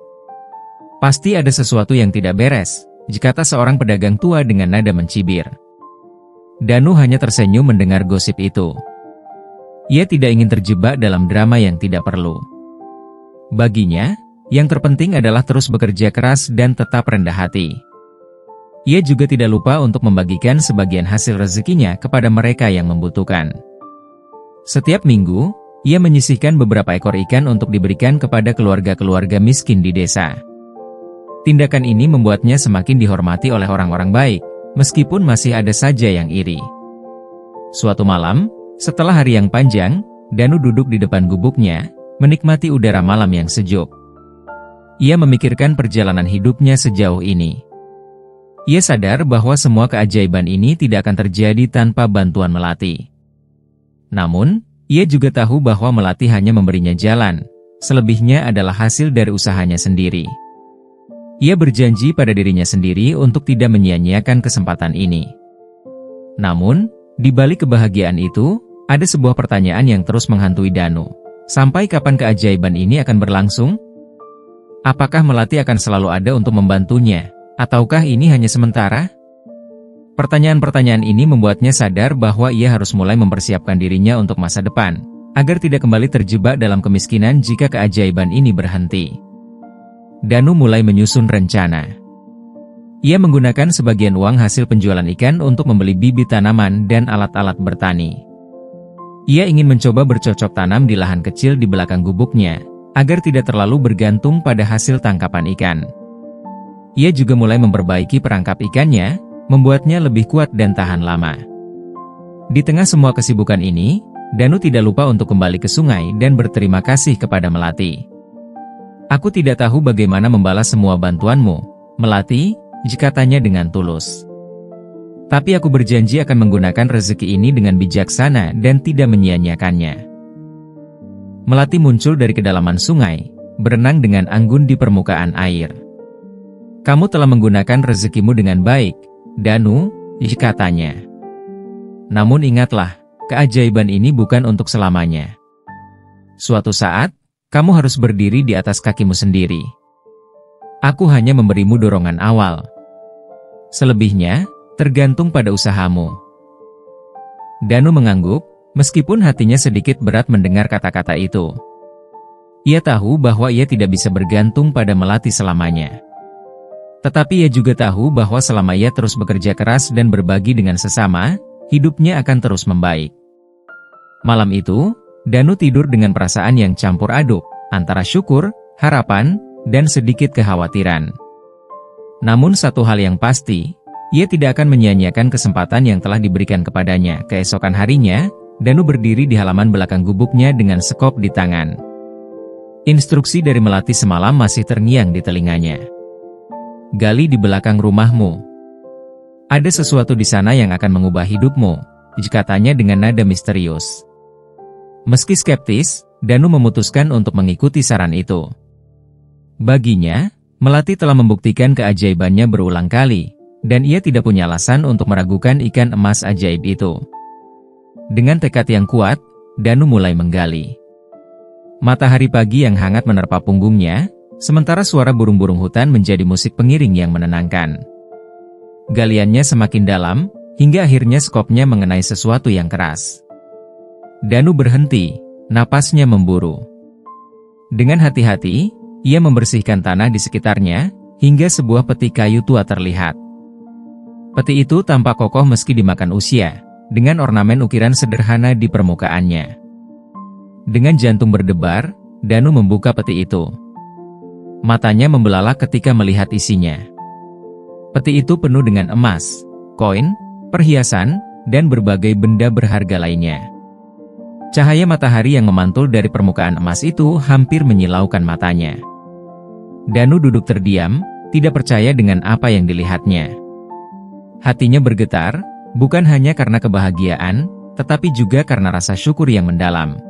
Pasti ada sesuatu yang tidak beres, kata seorang pedagang tua dengan nada mencibir. Danu hanya tersenyum mendengar gosip itu. Ia tidak ingin terjebak dalam drama yang tidak perlu. Baginya, yang terpenting adalah terus bekerja keras dan tetap rendah hati. Ia juga tidak lupa untuk membagikan sebagian hasil rezekinya kepada mereka yang membutuhkan. Setiap minggu, ia menyisihkan beberapa ekor ikan untuk diberikan kepada keluarga-keluarga miskin di desa. Tindakan ini membuatnya semakin dihormati oleh orang-orang baik, meskipun masih ada saja yang iri. Suatu malam, setelah hari yang panjang, Danu duduk di depan gubuknya, menikmati udara malam yang sejuk. Ia memikirkan perjalanan hidupnya sejauh ini. Ia sadar bahwa semua keajaiban ini tidak akan terjadi tanpa bantuan Melati. Namun, ia juga tahu bahwa Melati hanya memberinya jalan, selebihnya adalah hasil dari usahanya sendiri. Ia berjanji pada dirinya sendiri untuk tidak menyia-nyiakan kesempatan ini. Namun, Di balik kebahagiaan itu, ada sebuah pertanyaan yang terus menghantui Danu. Sampai kapan keajaiban ini akan berlangsung? Apakah Melati akan selalu ada untuk membantunya? Ataukah ini hanya sementara? Pertanyaan-pertanyaan ini membuatnya sadar bahwa ia harus mulai mempersiapkan dirinya untuk masa depan, agar tidak kembali terjebak dalam kemiskinan jika keajaiban ini berhenti. Danu mulai menyusun rencana. Ia menggunakan sebagian uang hasil penjualan ikan untuk membeli bibit tanaman dan alat-alat bertani. Ia ingin mencoba bercocok tanam di lahan kecil di belakang gubuknya, agar tidak terlalu bergantung pada hasil tangkapan ikan. Ia juga mulai memperbaiki perangkap ikannya, membuatnya lebih kuat dan tahan lama. Di tengah semua kesibukan ini, Danu tidak lupa untuk kembali ke sungai dan berterima kasih kepada Melati. "Aku tidak tahu bagaimana membalas semua bantuanmu, Melati," katanya dengan tulus. "Tapi aku berjanji akan menggunakan rezeki ini dengan bijaksana dan tidak menyia-nyiakannya." Melati muncul dari kedalaman sungai, berenang dengan anggun di permukaan air. "Kamu telah menggunakan rezekimu dengan baik, Danu," katanya. "Namun ingatlah, keajaiban ini bukan untuk selamanya. Suatu saat, kamu harus berdiri di atas kakimu sendiri. Aku hanya memberimu dorongan awal. Selebihnya, tergantung pada usahamu." Danu mengangguk, meskipun hatinya sedikit berat mendengar kata-kata itu. Ia tahu bahwa ia tidak bisa bergantung pada Melati selamanya. Tetapi ia juga tahu bahwa selama ia terus bekerja keras dan berbagi dengan sesama, hidupnya akan terus membaik. Malam itu, Danu tidur dengan perasaan yang campur aduk, antara syukur, harapan, dan sedikit kekhawatiran. Namun satu hal yang pasti, ia tidak akan menyia-nyiakan kesempatan yang telah diberikan kepadanya. Keesokan harinya, Danu berdiri di halaman belakang gubuknya dengan sekop di tangan. Instruksi dari Melati semalam masih terngiang di telinganya. "Gali di belakang rumahmu. Ada sesuatu di sana yang akan mengubah hidupmu," katanya dengan nada misterius. Meski skeptis, Danu memutuskan untuk mengikuti saran itu. Baginya, Melati telah membuktikan keajaibannya berulang kali, dan ia tidak punya alasan untuk meragukan ikan emas ajaib itu. Dengan tekad yang kuat, Danu mulai menggali. Matahari pagi yang hangat menerpa punggungnya, sementara suara burung-burung hutan menjadi musik pengiring yang menenangkan. Galiannya semakin dalam, hingga akhirnya skopnya mengenai sesuatu yang keras. Danu berhenti, napasnya memburu. Dengan hati-hati, ia membersihkan tanah di sekitarnya, hingga sebuah peti kayu tua terlihat. Peti itu tampak kokoh meski dimakan usia, dengan ornamen ukiran sederhana di permukaannya. Dengan jantung berdebar, Danu membuka peti itu. Matanya membelalak ketika melihat isinya. Peti itu penuh dengan emas, koin, perhiasan, dan berbagai benda berharga lainnya. Cahaya matahari yang memantul dari permukaan emas itu hampir menyilaukan matanya. Danu duduk terdiam, tidak percaya dengan apa yang dilihatnya. Hatinya bergetar, bukan hanya karena kebahagiaan, tetapi juga karena rasa syukur yang mendalam.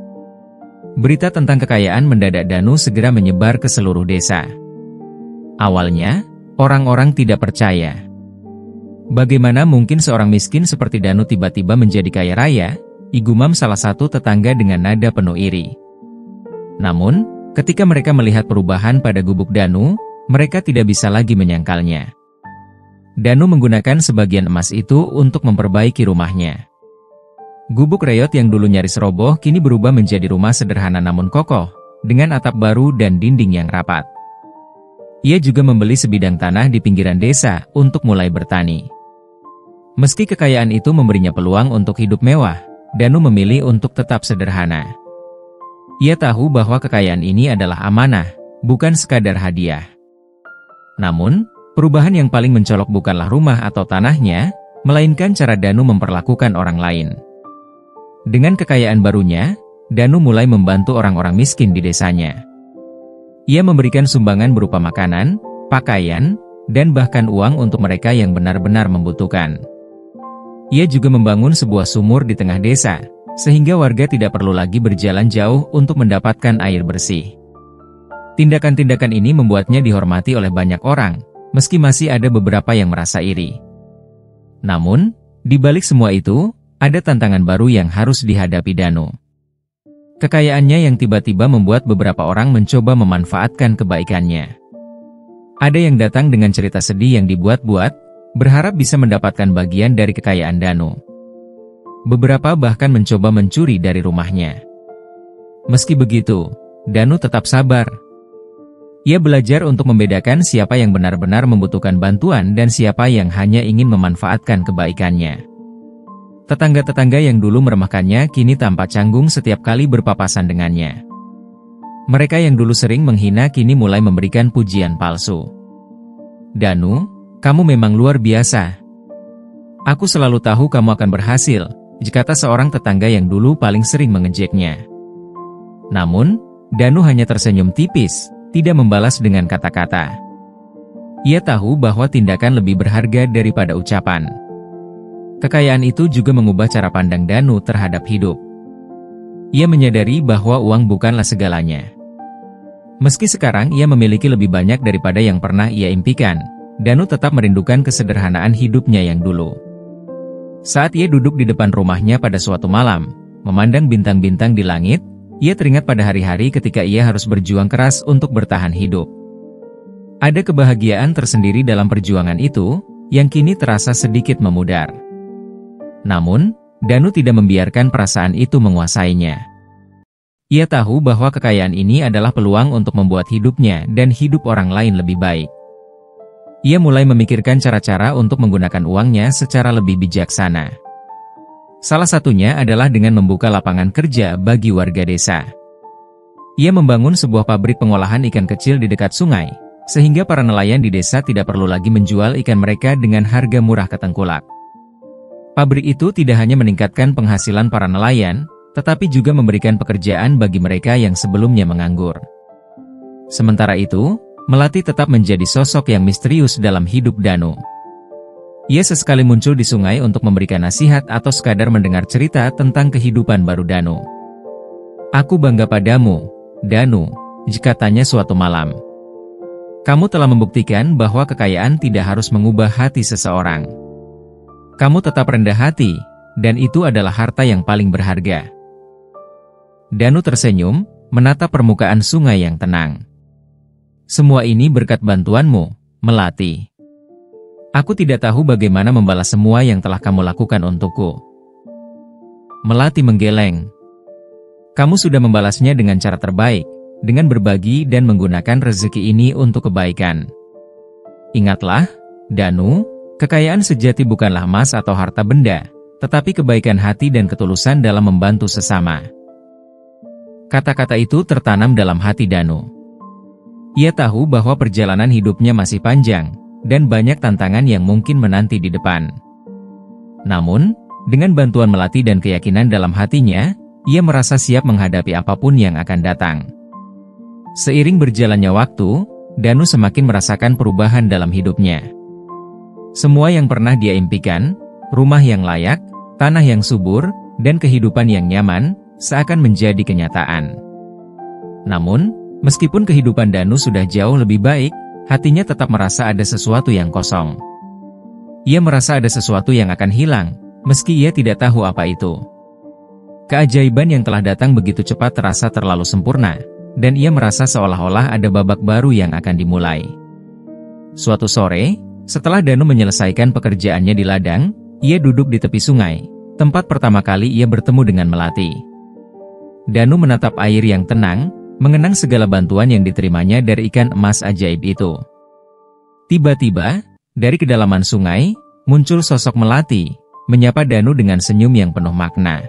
Berita tentang kekayaan mendadak Danu segera menyebar ke seluruh desa. Awalnya, orang-orang tidak percaya. Bagaimana mungkin seorang miskin seperti Danu tiba-tiba menjadi kaya raya? Igumam salah satu tetangga dengan nada penuh iri. Namun, ketika mereka melihat perubahan pada gubuk Danu, mereka tidak bisa lagi menyangkalnya. Danu menggunakan sebagian emas itu untuk memperbaiki rumahnya. Gubuk reot yang dulu nyaris roboh kini berubah menjadi rumah sederhana namun kokoh, dengan atap baru dan dinding yang rapat. Ia juga membeli sebidang tanah di pinggiran desa untuk mulai bertani. Meski kekayaan itu memberinya peluang untuk hidup mewah, Danu memilih untuk tetap sederhana. Ia tahu bahwa kekayaan ini adalah amanah, bukan sekadar hadiah. Namun, perubahan yang paling mencolok bukanlah rumah atau tanahnya, melainkan cara Danu memperlakukan orang lain. Dengan kekayaan barunya, Danu mulai membantu orang-orang miskin di desanya. Ia memberikan sumbangan berupa makanan, pakaian, dan bahkan uang untuk mereka yang benar-benar membutuhkan. Ia juga membangun sebuah sumur di tengah desa, sehingga warga tidak perlu lagi berjalan jauh untuk mendapatkan air bersih. Tindakan-tindakan ini membuatnya dihormati oleh banyak orang, meski masih ada beberapa yang merasa iri. Namun, di balik semua itu, ada tantangan baru yang harus dihadapi Danu. Kekayaannya yang tiba-tiba membuat beberapa orang mencoba memanfaatkan kebaikannya. Ada yang datang dengan cerita sedih yang dibuat-buat, berharap bisa mendapatkan bagian dari kekayaan Danu. Beberapa bahkan mencoba mencuri dari rumahnya. Meski begitu, Danu tetap sabar. Ia belajar untuk membedakan siapa yang benar-benar membutuhkan bantuan dan siapa yang hanya ingin memanfaatkan kebaikannya. Tetangga-tetangga yang dulu meremehkannya kini tampak canggung setiap kali berpapasan dengannya. Mereka yang dulu sering menghina kini mulai memberikan pujian palsu. "Danu, kamu memang luar biasa. Aku selalu tahu kamu akan berhasil," kata seorang tetangga yang dulu paling sering mengejeknya. Namun, Danu hanya tersenyum tipis, tidak membalas dengan kata-kata. Ia tahu bahwa tindakan lebih berharga daripada ucapan. Kekayaan itu juga mengubah cara pandang Danu terhadap hidup. Ia menyadari bahwa uang bukanlah segalanya. Meski sekarang ia memiliki lebih banyak daripada yang pernah ia impikan, Danu tetap merindukan kesederhanaan hidupnya yang dulu. Saat ia duduk di depan rumahnya pada suatu malam, memandang bintang-bintang di langit, ia teringat pada hari-hari ketika ia harus berjuang keras untuk bertahan hidup. Ada kebahagiaan tersendiri dalam perjuangan itu, yang kini terasa sedikit memudar. Namun, Danu tidak membiarkan perasaan itu menguasainya. Ia tahu bahwa kekayaan ini adalah peluang untuk membuat hidupnya dan hidup orang lain lebih baik. Ia mulai memikirkan cara-cara untuk menggunakan uangnya secara lebih bijaksana. Salah satunya adalah dengan membuka lapangan kerja bagi warga desa. Ia membangun sebuah pabrik pengolahan ikan kecil di dekat sungai, sehingga para nelayan di desa tidak perlu lagi menjual ikan mereka dengan harga murah ke tengkulak. Pabrik itu tidak hanya meningkatkan penghasilan para nelayan, tetapi juga memberikan pekerjaan bagi mereka yang sebelumnya menganggur. Sementara itu, Melati tetap menjadi sosok yang misterius dalam hidup Danu. Ia sesekali muncul di sungai untuk memberikan nasihat atau sekadar mendengar cerita tentang kehidupan baru Danu. "Aku bangga padamu, Danu," katanya suatu malam. "Kamu telah membuktikan bahwa kekayaan tidak harus mengubah hati seseorang. Kamu tetap rendah hati, dan itu adalah harta yang paling berharga." Danu tersenyum, menatap permukaan sungai yang tenang. "Semua ini berkat bantuanmu, Melati. Aku tidak tahu bagaimana membalas semua yang telah kamu lakukan untukku." Melati menggeleng. "Kamu sudah membalasnya dengan cara terbaik, dengan berbagi dan menggunakan rezeki ini untuk kebaikan. Ingatlah, Danu, kekayaan sejati bukanlah emas atau harta benda, tetapi kebaikan hati dan ketulusan dalam membantu sesama." Kata-kata itu tertanam dalam hati Danu. Ia tahu bahwa perjalanan hidupnya masih panjang, dan banyak tantangan yang mungkin menanti di depan. Namun, dengan bantuan Melati dan keyakinan dalam hatinya, ia merasa siap menghadapi apapun yang akan datang. Seiring berjalannya waktu, Danu semakin merasakan perubahan dalam hidupnya. Semua yang pernah dia impikan, rumah yang layak, tanah yang subur, dan kehidupan yang nyaman, seakan menjadi kenyataan. Namun, meskipun kehidupan Danu sudah jauh lebih baik, hatinya tetap merasa ada sesuatu yang kosong. Ia merasa ada sesuatu yang akan hilang, meski ia tidak tahu apa itu. Keajaiban yang telah datang begitu cepat terasa terlalu sempurna, dan ia merasa seolah-olah ada babak baru yang akan dimulai. Suatu sore, setelah Danu menyelesaikan pekerjaannya di ladang, ia duduk di tepi sungai, tempat pertama kali ia bertemu dengan Melati. Danu menatap air yang tenang, mengenang segala bantuan yang diterimanya dari ikan emas ajaib itu. Tiba-tiba, dari kedalaman sungai, muncul sosok Melati, menyapa Danu dengan senyum yang penuh makna.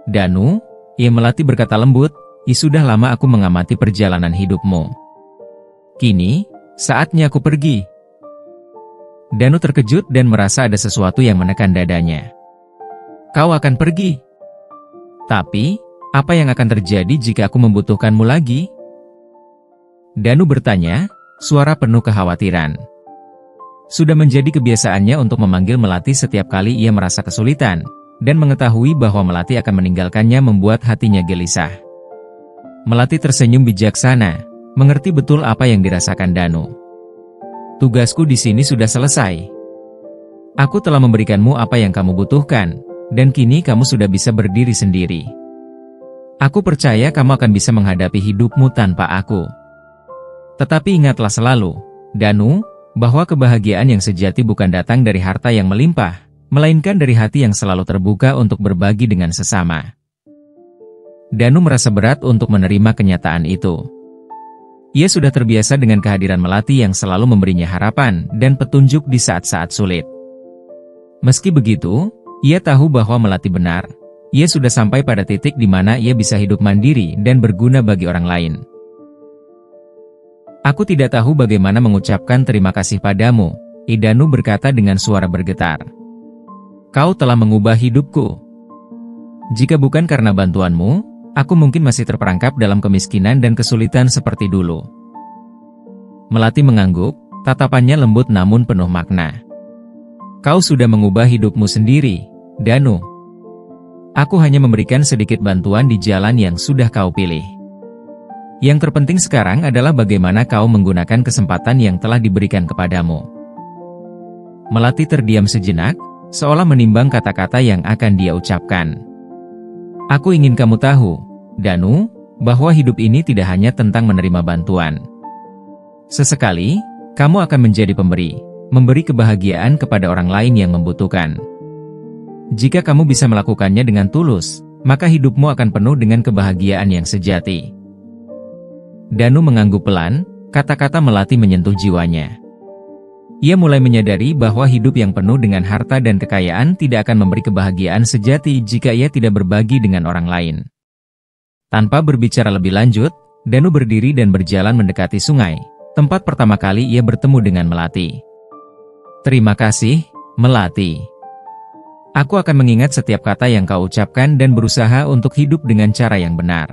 "Danu," ia Melati berkata lembut, "sudah lama aku mengamati perjalanan hidupmu. Kini, saatnya aku pergi." Danu terkejut dan merasa ada sesuatu yang menekan dadanya. "Kau akan pergi? Tapi, apa yang akan terjadi jika aku membutuhkanmu lagi?" Danu bertanya, suara penuh kekhawatiran. Sudah menjadi kebiasaannya untuk memanggil Melati setiap kali ia merasa kesulitan, dan mengetahui bahwa Melati akan meninggalkannya membuat hatinya gelisah. Melati tersenyum bijaksana, mengerti betul apa yang dirasakan Danu. "Tugasku di sini sudah selesai. Aku telah memberikanmu apa yang kamu butuhkan," dan kini kamu sudah bisa berdiri sendiri. Aku percaya kamu akan bisa menghadapi hidupmu tanpa aku. Tetapi ingatlah selalu, Danu, bahwa kebahagiaan yang sejati bukan datang dari harta yang melimpah, melainkan dari hati yang selalu terbuka untuk berbagi dengan sesama. Danu merasa berat untuk menerima kenyataan itu. Ia sudah terbiasa dengan kehadiran Melati yang selalu memberinya harapan dan petunjuk di saat-saat sulit. Meski begitu, ia tahu bahwa Melati benar. Ia sudah sampai pada titik di mana ia bisa hidup mandiri dan berguna bagi orang lain. Aku tidak tahu bagaimana mengucapkan terima kasih padamu, Danu berkata dengan suara bergetar. Kau telah mengubah hidupku. Jika bukan karena bantuanmu, aku mungkin masih terperangkap dalam kemiskinan dan kesulitan seperti dulu. Melati mengangguk, tatapannya lembut namun penuh makna. Kau sudah mengubah hidupmu sendiri, Danu. Aku hanya memberikan sedikit bantuan di jalan yang sudah kau pilih. Yang terpenting sekarang adalah bagaimana kau menggunakan kesempatan yang telah diberikan kepadamu. Melati terdiam sejenak, seolah menimbang kata-kata yang akan dia ucapkan. Aku ingin kamu tahu, Danu, bahwa hidup ini tidak hanya tentang menerima bantuan. Sesekali, kamu akan menjadi pemberi, memberi kebahagiaan kepada orang lain yang membutuhkan. Jika kamu bisa melakukannya dengan tulus, maka hidupmu akan penuh dengan kebahagiaan yang sejati. Danu mengangguk pelan, kata-kata Melati menyentuh jiwanya. Ia mulai menyadari bahwa hidup yang penuh dengan harta dan kekayaan tidak akan memberi kebahagiaan sejati jika ia tidak berbagi dengan orang lain. Tanpa berbicara lebih lanjut, Danu berdiri dan berjalan mendekati sungai, tempat pertama kali ia bertemu dengan Melati. Terima kasih, Melati. Aku akan mengingat setiap kata yang kau ucapkan dan berusaha untuk hidup dengan cara yang benar.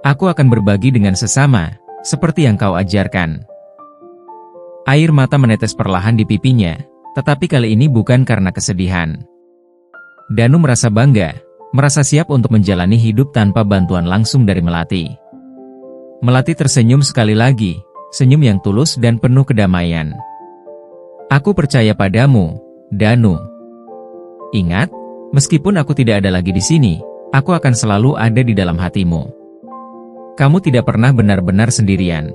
Aku akan berbagi dengan sesama, seperti yang kau ajarkan. Air mata menetes perlahan di pipinya, tetapi kali ini bukan karena kesedihan. Danu merasa bangga, merasa siap untuk menjalani hidup tanpa bantuan langsung dari Melati. Melati tersenyum sekali lagi, senyum yang tulus dan penuh kedamaian. Aku percaya padamu, Danu. Ingat, meskipun aku tidak ada lagi di sini, aku akan selalu ada di dalam hatimu. Kamu tidak pernah benar-benar sendirian.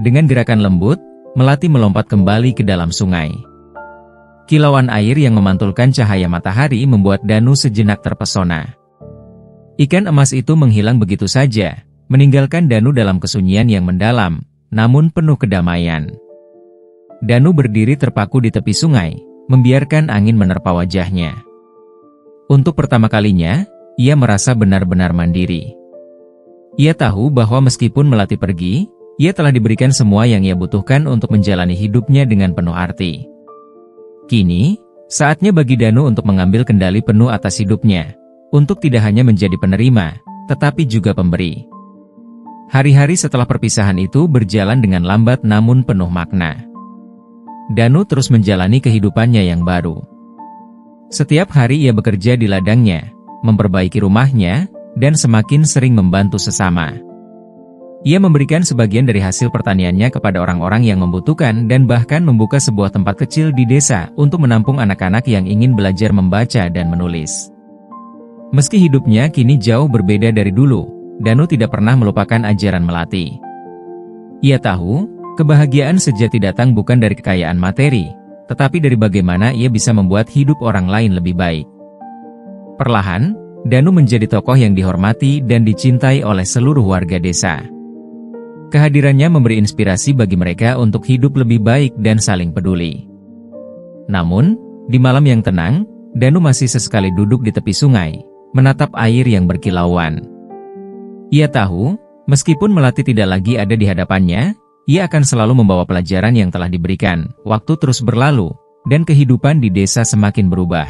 Dengan gerakan lembut, Melati melompat kembali ke dalam sungai. Kilauan air yang memantulkan cahaya matahari membuat Danu sejenak terpesona. Ikan emas itu menghilang begitu saja, meninggalkan Danu dalam kesunyian yang mendalam, namun penuh kedamaian. Danu berdiri terpaku di tepi sungai, membiarkan angin menerpa wajahnya. Untuk pertama kalinya, ia merasa benar-benar mandiri. Ia tahu bahwa meskipun Melati pergi, ia telah diberikan semua yang ia butuhkan untuk menjalani hidupnya dengan penuh arti. Kini, saatnya bagi Danu untuk mengambil kendali penuh atas hidupnya, untuk tidak hanya menjadi penerima, tetapi juga pemberi. Hari-hari setelah perpisahan itu berjalan dengan lambat namun penuh makna. Danu terus menjalani kehidupannya yang baru. Setiap hari ia bekerja di ladangnya, memperbaiki rumahnya, dan semakin sering membantu sesama. Ia memberikan sebagian dari hasil pertaniannya kepada orang-orang yang membutuhkan dan bahkan membuka sebuah tempat kecil di desa untuk menampung anak-anak yang ingin belajar membaca dan menulis. Meski hidupnya kini jauh berbeda dari dulu, Danu tidak pernah melupakan ajaran Melati. Ia tahu, kebahagiaan sejati datang bukan dari kekayaan materi, tetapi dari bagaimana ia bisa membuat hidup orang lain lebih baik. Perlahan, Danu menjadi tokoh yang dihormati dan dicintai oleh seluruh warga desa. Kehadirannya memberi inspirasi bagi mereka untuk hidup lebih baik dan saling peduli. Namun, di malam yang tenang, Danu masih sesekali duduk di tepi sungai, menatap air yang berkilauan. Ia tahu, meskipun Melati tidak lagi ada di hadapannya, ia akan selalu membawa pelajaran yang telah diberikan. Waktu terus berlalu, dan kehidupan di desa semakin berubah.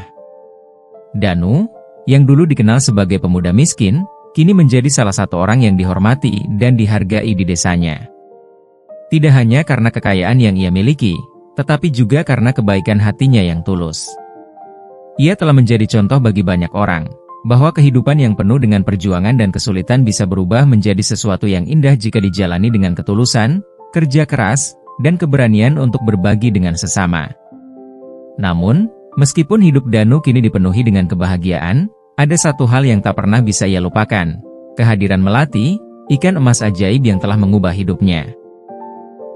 Danu, yang dulu dikenal sebagai pemuda miskin, kini menjadi salah satu orang yang dihormati dan dihargai di desanya. Tidak hanya karena kekayaan yang ia miliki, tetapi juga karena kebaikan hatinya yang tulus. Ia telah menjadi contoh bagi banyak orang, bahwa kehidupan yang penuh dengan perjuangan dan kesulitan bisa berubah menjadi sesuatu yang indah jika dijalani dengan ketulusan, kerja keras, dan keberanian untuk berbagi dengan sesama. Namun, Meskipun hidup Danu kini dipenuhi dengan kebahagiaan, ada satu hal yang tak pernah bisa ia lupakan. Kehadiran Melati, ikan emas ajaib yang telah mengubah hidupnya.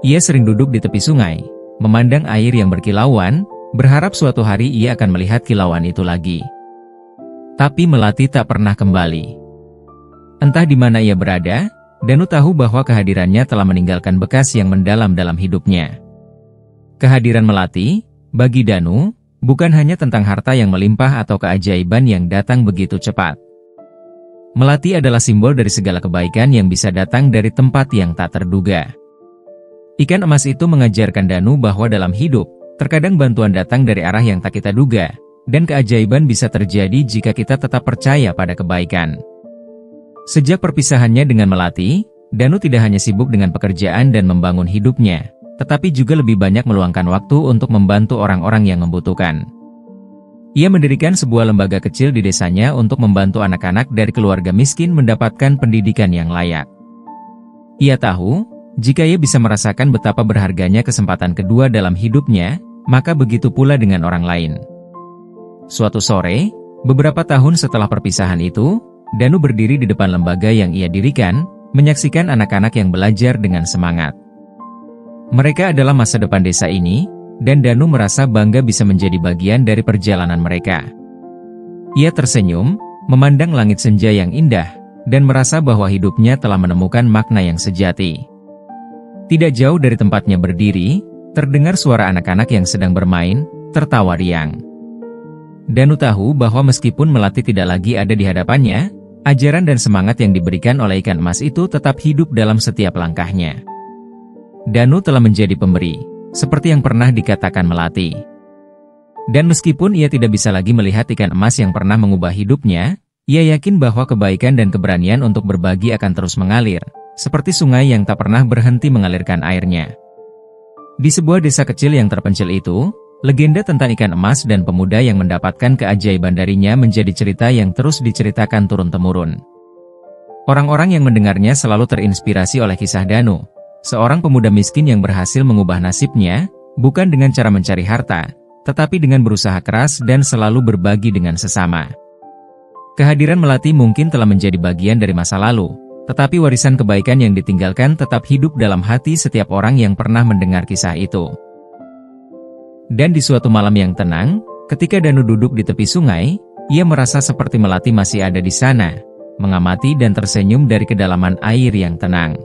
Ia sering duduk di tepi sungai, memandang air yang berkilauan, berharap suatu hari ia akan melihat kilauan itu lagi. Tapi Melati tak pernah kembali. Entah di mana ia berada, Danu tahu bahwa kehadirannya telah meninggalkan bekas yang mendalam dalam hidupnya. Kehadiran Melati, bagi Danu, bukan hanya tentang harta yang melimpah atau keajaiban yang datang begitu cepat. Melati adalah simbol dari segala kebaikan yang bisa datang dari tempat yang tak terduga. Ikan emas itu mengajarkan Danu bahwa dalam hidup, terkadang bantuan datang dari arah yang tak kita duga, dan keajaiban bisa terjadi jika kita tetap percaya pada kebaikan. Sejak perpisahannya dengan Melati, Danu tidak hanya sibuk dengan pekerjaan dan membangun hidupnya, tetapi juga lebih banyak meluangkan waktu untuk membantu orang-orang yang membutuhkan. Ia mendirikan sebuah lembaga kecil di desanya untuk membantu anak-anak dari keluarga miskin mendapatkan pendidikan yang layak. Ia tahu, jika ia bisa merasakan betapa berharganya kesempatan kedua dalam hidupnya, maka begitu pula dengan orang lain. Suatu sore, beberapa tahun setelah perpisahan itu, Danu berdiri di depan lembaga yang ia dirikan, menyaksikan anak-anak yang belajar dengan semangat. Mereka adalah masa depan desa ini, dan Danu merasa bangga bisa menjadi bagian dari perjalanan mereka. Ia tersenyum, memandang langit senja yang indah, dan merasa bahwa hidupnya telah menemukan makna yang sejati. Tidak jauh dari tempatnya berdiri, terdengar suara anak-anak yang sedang bermain, tertawa riang. Danu tahu bahwa meskipun Melati tidak lagi ada di hadapannya, ajaran dan semangat yang diberikan oleh ikan emas itu tetap hidup dalam setiap langkahnya. Danu telah menjadi pemberi, seperti yang pernah dikatakan Melati. Dan meskipun ia tidak bisa lagi melihat ikan emas yang pernah mengubah hidupnya, ia yakin bahwa kebaikan dan keberanian untuk berbagi akan terus mengalir, seperti sungai yang tak pernah berhenti mengalirkan airnya. Di sebuah desa kecil yang terpencil itu, legenda tentang ikan emas dan pemuda yang mendapatkan keajaiban darinya menjadi cerita yang terus diceritakan turun-temurun. Orang-orang yang mendengarnya selalu terinspirasi oleh kisah Danu, seorang pemuda miskin yang berhasil mengubah nasibnya, bukan dengan cara mencari harta, tetapi dengan berusaha keras dan selalu berbagi dengan sesama. Kehadiran Melati mungkin telah menjadi bagian dari masa lalu, tetapi warisan kebaikan yang ditinggalkan tetap hidup dalam hati setiap orang yang pernah mendengar kisah itu. Dan di suatu malam yang tenang, ketika Danu duduk di tepi sungai, ia merasa seperti Melati masih ada di sana, mengamati dan tersenyum dari kedalaman air yang tenang.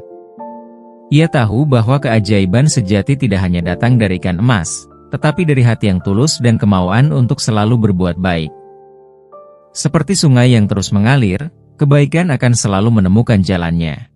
Ia tahu bahwa keajaiban sejati tidak hanya datang dari ikan emas, tetapi dari hati yang tulus dan kemauan untuk selalu berbuat baik. Seperti sungai yang terus mengalir, kebaikan akan selalu menemukan jalannya.